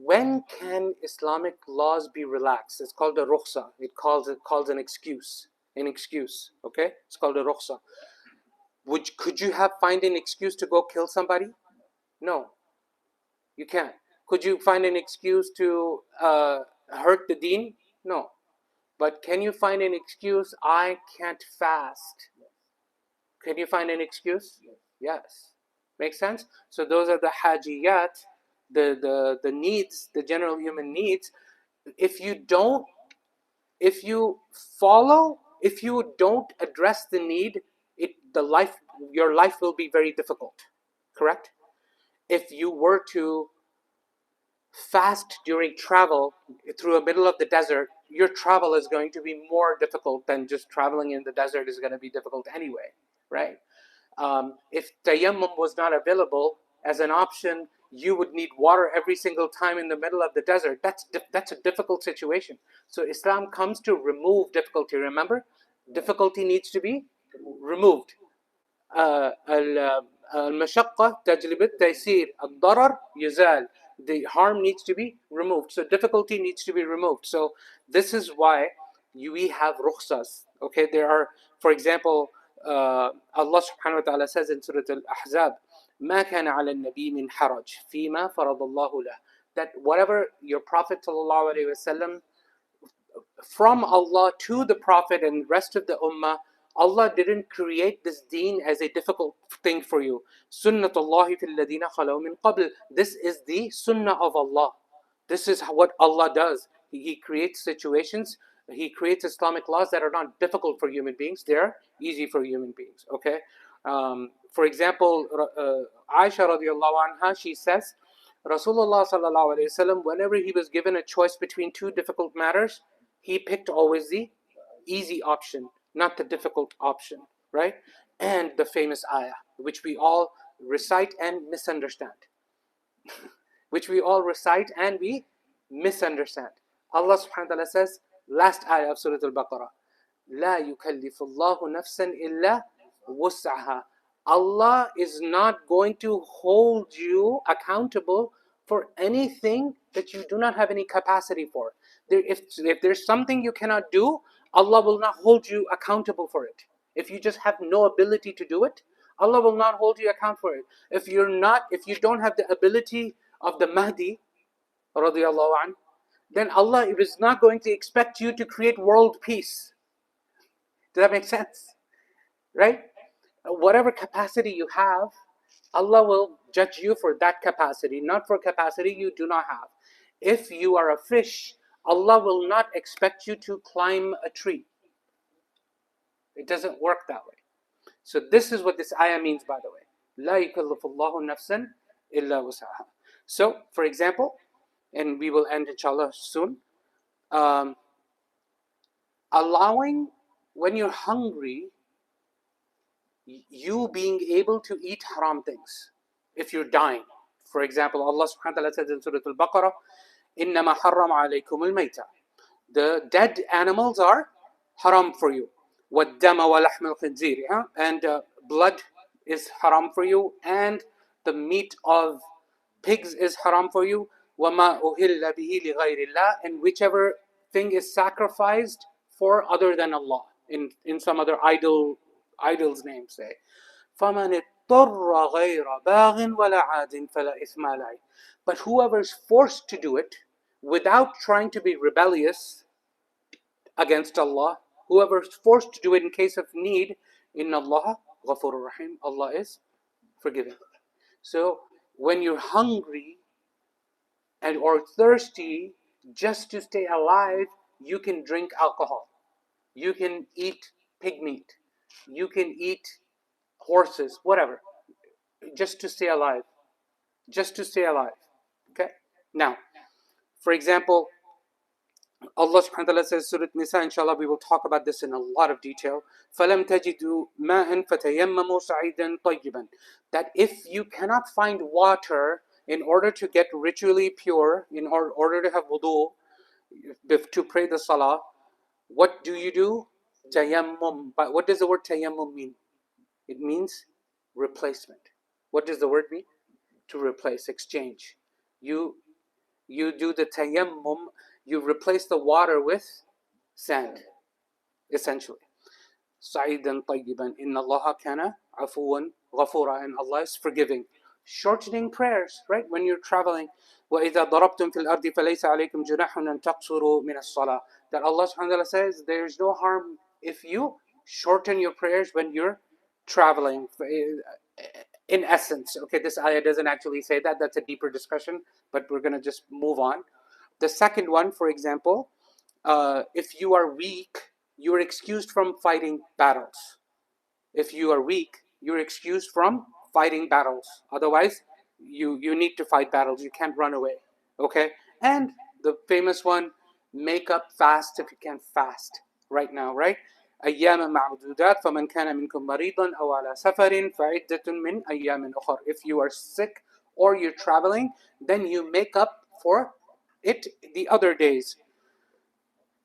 when can Islamic laws be relaxed? It's called a rukhsah. It calls an excuse. An excuse. Okay? It's called a rukhsah. Could you find an excuse to go kill somebody? No, you can't. Could you find an excuse to hurt the deen? No. But can you find an excuse? I can't fast. Can you find an excuse? Yes. Make sense? So those are the hajiyat, the needs, the general human needs. If you don't address the need, your life will be very difficult. Correct? If you were to fast during travel through the middle of the desert, your travel is going to be more difficult than just traveling in the desert is going to be difficult anyway, right? If tayammum was not available as an option, you would need water every single time in the middle of the desert. That's a difficult situation. So Islam comes to remove difficulty. Remember, difficulty needs to be removed. المشقة تجلب التيسير الضرر يزال. The harm needs to be removed. So difficulty needs to be removed. So this is why we have rukhsas. Okay, there are, for example, Allah subhanahu wa ta'ala says in Surah Al-Ahzab, ما كان على النبي من حرج فيما فرض الله له. That whatever your Prophet sallallahu alaihi wasallam, from Allah to the Prophet and rest of the Ummah, Allah didn't create this deen as a difficult thing for you. Sunnatullahi fil ladina khalaw min qabl. This is the sunnah of Allah. This is what Allah does. He creates situations, He creates Islamic laws that are not difficult for human beings. They're easy for human beings. Okay. For example, Aisha radiallahu anha, she says, Rasulullah sallallahu alaihi wasallam, whenever he was given a choice between two difficult matters, he picked always the easy option, not the difficult option, right? And the famous ayah, which we all recite and misunderstand. Which we all recite and we misunderstand. Allah subhanahu wa ta'ala says, last ayah of Surah Al-Baqarah, لا يكلف الله نفسا إلا وسعها. Allah is not going to hold you accountable for anything that you do not have any capacity for. If there's something you cannot do, Allah will not hold you accountable for it. If you just have no ability to do it, Allah will not hold you account for it. If you don't have the ability of the Mahdi, radiallahu anh, then Allah is not going to expect you to create world peace. Does that make sense? Right? Whatever capacity you have, Allah will judge you for that capacity, not for capacity you do not have. If you are a fish, Allah will not expect you to climb a tree. It doesn't work that way. So this is what this ayah means, by the way. لا يكلف الله نفسا إلا وسعها. So, for example, and we will end inshallah soon, allowing when you're hungry, you being able to eat haram things. If you're dying, for example, Allah subhanahu wa ta'ala says in Surah Al-Baqarah, إِنَّمَا حَرَّمَ عَلَيْكُمُ الْمَيْتَةِ. The dead animals are haram for you. وَالدَّمَ وَلَحْمَ الْخِنْزِيرِ. And blood is haram for you, and the meat of pigs is haram for you. وَمَا أُهِلَّ بِهِ لِغَيْرِ اللَّهِ. And whichever thing is sacrificed for other than Allah, in some other idol's name, say. فَمَنِ اضْطُرَّ غَيْرَ بَاغٍ وَلَا عَادٍ فَلَا إِثْمَ عَلَيْهِ. But whoever is forced to do it without trying to be rebellious against Allah, whoever is forced to do it in case of need, إِنَّ اللَّهَ غَفُورٌ رَحِيمٌ. Allah is forgiving. So when you're hungry or thirsty, just to stay alive, you can drink alcohol, you can eat pig meat, you can eat horses, whatever, just to stay alive. Just to stay alive. Okay? Now, for example, Allah subhanahu wa ta'ala says, Surah Nisa, inshallah, we will talk about this in a lot of detail. فَلَمْ تَجِدُوا مَاءً فَتَيَمَّمُوا سَعِيدًا طَيِّبًا. That if you cannot find water in order to get ritually pure, in order to have wudu, to pray the salah, what do you do? Tayammum. But what does the word tayammum mean? It means replacement. What does the word mean? To replace, exchange. You You do the tayammum, you replace the water with sand, essentially. Sa'idan tayyiban, inna Allah kana afuwan ghafura, and Allah is forgiving. Shortening prayers, right, when you're traveling. وَإِذَا ضَرَبْتُمْ فِي الْأَرْضِ فَلَيْسَ عَلَيْكُمْ جُنَاحٌ أَن تَقْصُرُوا مِنَ الصَّلَاةِ. That Allah subhanahu wa ta'ala says there's no harm if you shorten your prayers when you're traveling. In essence, okay, this ayah doesn't actually say that. That's a deeper discussion, but we're going to just move on. The second one, for example, if you are weak, you're excused from fighting battles. If you are weak, you're excused from fighting battles. Otherwise, you need to fight battles. You can't run away. Okay? And the famous one, make up fast if you can fast right now, right? أياما معدودات فمن كان منكم مريضا أو على سفر فعدة من أيام أخر. If you are sick or you're traveling, then you make up for it the other days.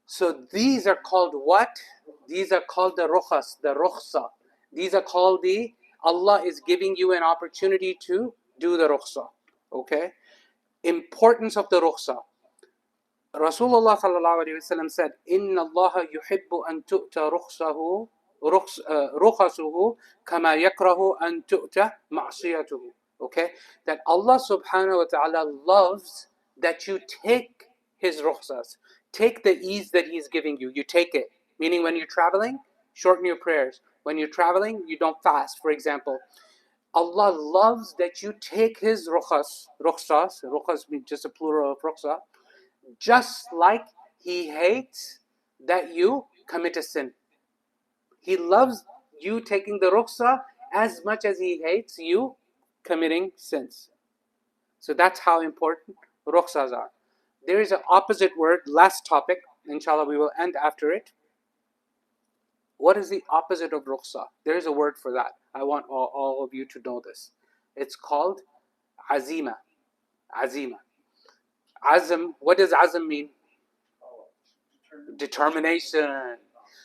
So these are called what? These are called the rukhas, the rukhsah. These are called Allah is giving you an opportunity to do the rukhsah. Okay? Importance of the rukhsah. Rasulullah sallallahu alayhi wa sallam said, Inna Allah yuhibbu an tu'ta rukhasuhu kama yakrahu an tu'ta ma'siyatuhu. Okay? That Allah subhanahu wa ta'ala loves that you take His rukhsahs. Take the ease that He's giving you. You take it. Meaning when you're traveling, shorten your prayers. When you're traveling, you don't fast, for example. Allah loves that you take His rukhsahs means just a plural of rukhsah, just like He hates that you commit a sin. He loves you taking the rukhsah as much as He hates you committing sins. So that's how important rukhsahs are. There is an opposite word, last topic, inshallah we will end after it. What is the opposite of rukhsah? There is a word for that. I want all of you to know this. It's called azimah. Azimah. Azm, what does azm mean? Determination.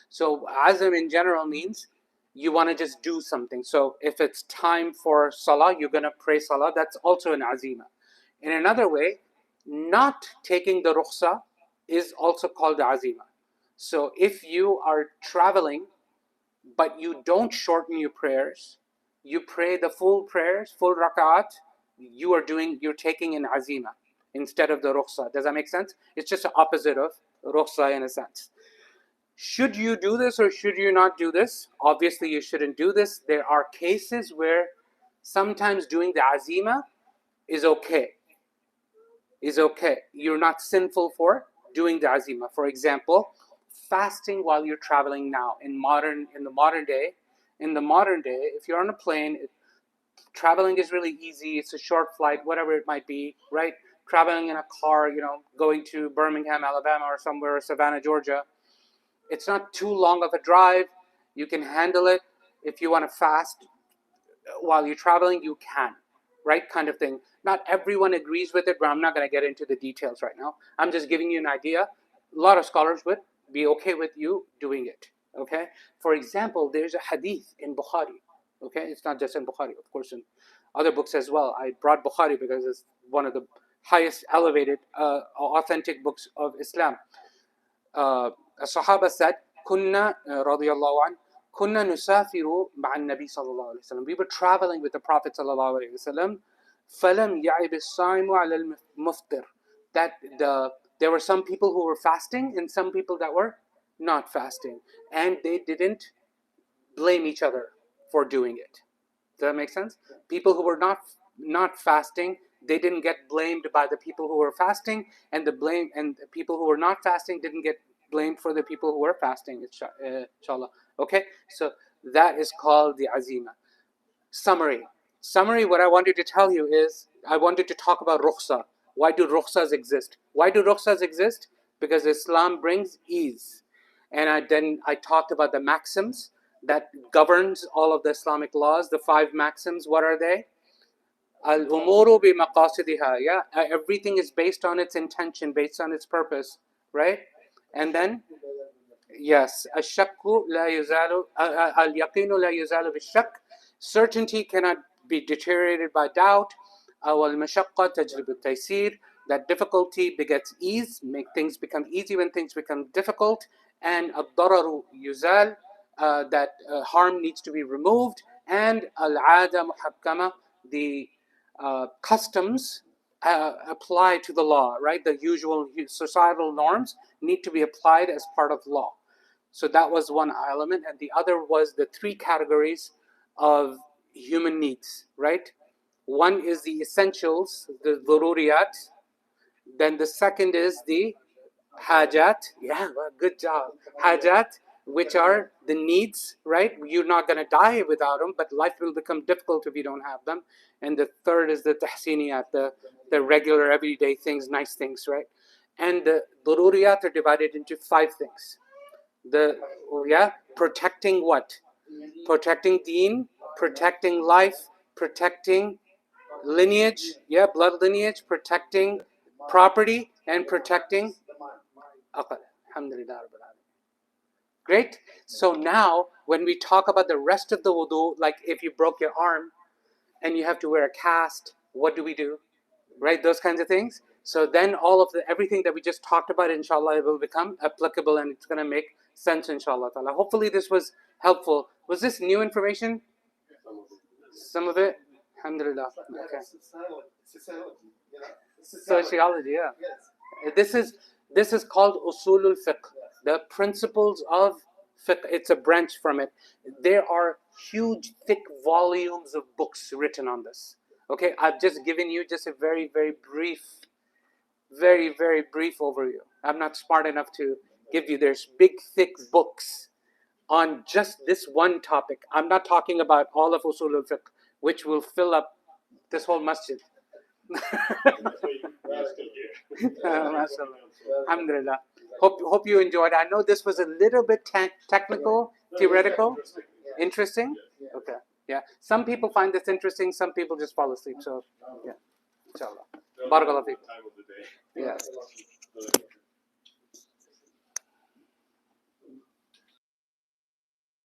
So azm in general means you want to just do something. So if it's time for salah, you're going to pray salah, that's also an azimah. In another way, not taking the rukhsah is also called azimah. So if you are traveling, but you don't shorten your prayers, you pray the full prayers, full rak'at, you're taking an azimah instead of the rukhsah. Does that make sense? It's just the opposite of rukhsah in a sense. Should you do this or should you not do this? Obviously you shouldn't do this. There are cases where sometimes doing the azimah is okay. You're not sinful for doing the azimah. For example, fasting while you're traveling now in the modern day, if you're on a plane, traveling is really easy. It's a short flight, whatever it might be, right? Traveling in a car, going to Birmingham, Alabama, or somewhere, or Savannah, Georgia. It's not too long of a drive. You can handle it. If you want to fast while you're traveling, you can, right? Kind of thing. Not everyone agrees with it, but I'm not going to get into the details right now. I'm just giving you an idea. A lot of scholars would be okay with you doing it, okay? For example, there's a hadith in Bukhari, okay? It's not just in Bukhari, of course, in other books as well. I brought Bukhari because it's one of the highest elevated, authentic books of Islam. A Sahaba said, "Kunna radiyallahu an, kunna nusafiru ma'an Nabi sallallahu alaihi wasallam." We were traveling with the Prophet sallallahu alaihi wasallam. فَلَمْ يَعِبِ الصَّائِمُ عَلَى الْمُفْطِرِ. That there were some people who were fasting and some people that were not fasting, and they didn't blame each other for doing it. Does that make sense? People who were not fasting, they didn't get blamed by the people who were fasting, and the people who were not fasting didn't get blamed for the people who were fasting, inshallah. Okay, so that is called the azimah. Summary, what I wanted to tell you is, I wanted to talk about rukhsah. Why do rukhsahs exist? Because Islam brings ease. And then I talked about the maxims that governs all of the Islamic laws, the 5 maxims. What are they? Al-umuru bi maqasidiha. Yeah, everything is based on its intention, based on its purpose, right? And then, yes, al-shakku la yuzalu, al-yaqinu la yuzalu bi-shakk. Certainty cannot be deteriorated by doubt. Al-mashaqqa tajlibu at-taysir. that difficulty begets ease, make things become easy when things become difficult, and ad-dararu yuzal, that harm needs to be removed, and al-ada muhakkama, the customs apply to the law, right? The usual societal norms need to be applied as part of law. So that was one element, and the other was the three categories of human needs, right? One is the essentials, the dhururiyat. Then the second is the hajat. Yeah, well, good job. Hajat, which are the needs, right? You're not going to die without them, but life will become difficult if you don't have them. And the third is the tahsiniyat, the regular everyday things, nice things, right? And the dhururiyat are divided into 5 things. Protecting what? Protecting deen, protecting life, protecting lineage, blood lineage, protecting property, and protecting aqal. Alhamdulillah. Great. So now when we talk about the rest of the wudu, like if you broke your arm and you have to wear a cast, what do we do? Right? Those kinds of things. So then all of everything that we just talked about, inshallah, it will become applicable and it's going to make sense, inshallah ta'ala. Hopefully this was helpful. Was this new information? Some of it? Alhamdulillah. Okay. Sociology, yeah. This is called usulul fiqh, the principles of fiqh. It's a branch from it. There are huge, thick volumes of books written on this. Okay, I've just given you just a very, very brief overview. I'm not smart enough to give you. There's big, thick books on just this one topic. I'm not talking about all of usul al-fiqh, which will fill up this whole masjid. Alhamdulillah. Hope you enjoyed. I know this was a little bit technical, theoretical, interesting. Okay, yeah. Some people find this interesting. Some people just fall asleep. So, yeah, inshallah. Barakallahu feek. Yeah.